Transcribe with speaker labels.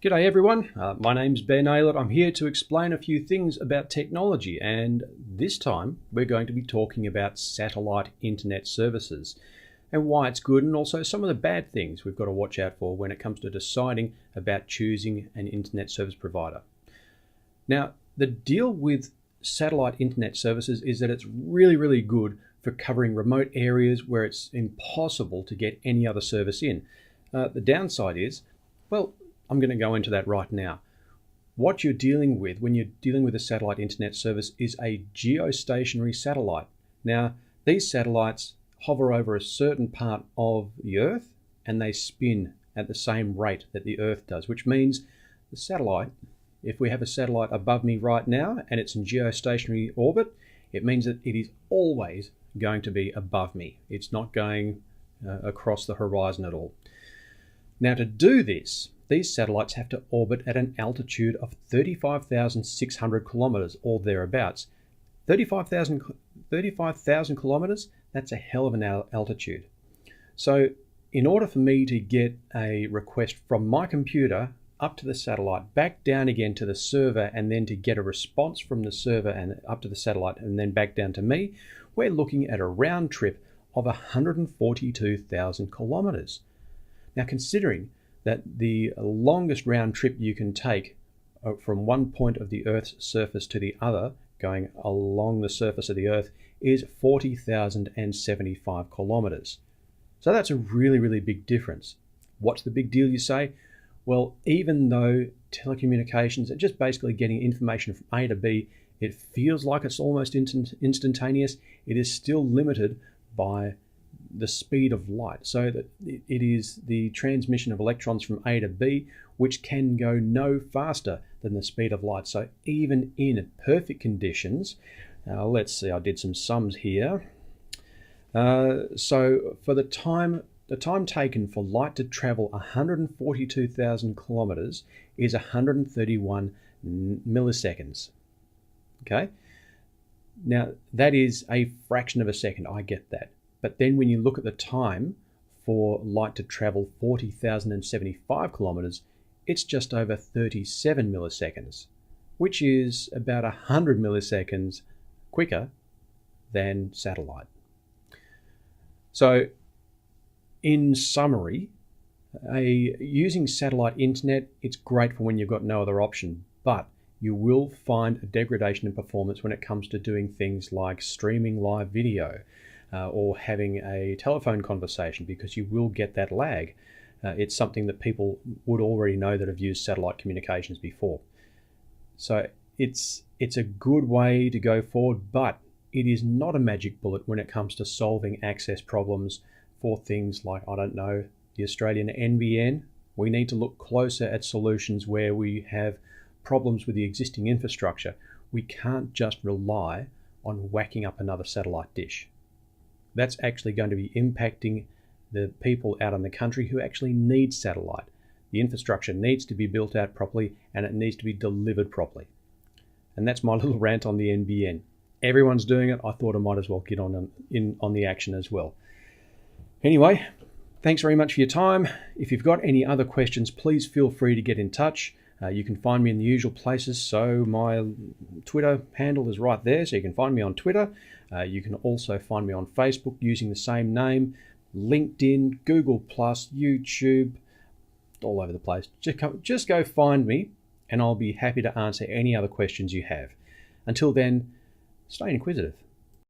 Speaker 1: G'day everyone, my name's Ben Aylett. I'm here to explain a few things about technology, and this time we're going to be talking about satellite internet services and why it's good, and also some of the bad things we've got to watch out for when it comes to deciding about choosing an internet service provider. Now, the deal with satellite internet services is that it's really good for covering remote areas where it's impossible to get any other service in. The downside is, well, I'm going to go into that right now. What you're dealing with when you're dealing with a satellite internet service is a geostationary satellite. Now, these satellites hover over a certain part of the Earth and they spin at the same rate that the Earth does, which means the satellite, if we have a satellite above me right now and it's in geostationary orbit, it means that it is always going to be above me. It's not going across the horizon at all. Now, to do this, these satellites have to orbit at an altitude of 35,600 kilometers or thereabouts. 35,000 kilometers, that's a hell of an altitude. So in order for me to get a request from my computer up to the satellite, back down again to the server, and then to get a response from the server and up to the satellite and then back down to me, we're looking at a round trip of 142,000 kilometers. Now, considering that the longest round trip you can take from one point of the Earth's surface to the other, going along the surface of the Earth, is 40,075 kilometers. So that's a really big difference. What's the big deal, you say? Well, even though telecommunications are just basically getting information from A to B, it feels like it's almost instantaneous. It is still limited by the speed of light, so that it is the transmission of electrons from A to B, which can go no faster than the speed of light. So even in perfect conditions, let's see, I did some sums here. So for the time taken for light to travel 142,000 kilometers is 131 milliseconds. Okay, now that is a fraction of a second, I get that. But then when you look at the time for light to travel 40,075 kilometers, it's just over 37 milliseconds, which is about 100 milliseconds quicker than satellite. So in summary, using satellite internet, it's great for when you've got no other option, but you will find a degradation in performance when it comes to doing things like streaming live video, or having a telephone conversation, because you will get that lag. It's something that people would already know that have used satellite communications before. So it's a good way to go forward, but it is not a magic bullet when it comes to solving access problems for things like, I don't know, the Australian NBN. We need to look closer at solutions where we have problems with the existing infrastructure. We can't just rely on whacking up another satellite dish. That's actually going to be impacting the people out in the country who actually need satellite. The infrastructure needs to be built out properly and it needs to be delivered properly. And that's my little rant on the NBN. Everyone's doing it. I thought I might as well get on the action as well. Anyway, thanks very much for your time. If you've got any other questions, please feel free to get in touch. You can find me in the usual places. So my Twitter handle is right there, so you can find me on Twitter. You can also find me on Facebook using the same name, LinkedIn, Google+, YouTube, all over the place. Just go find me and I'll be happy to answer any other questions you have. Until then, stay inquisitive.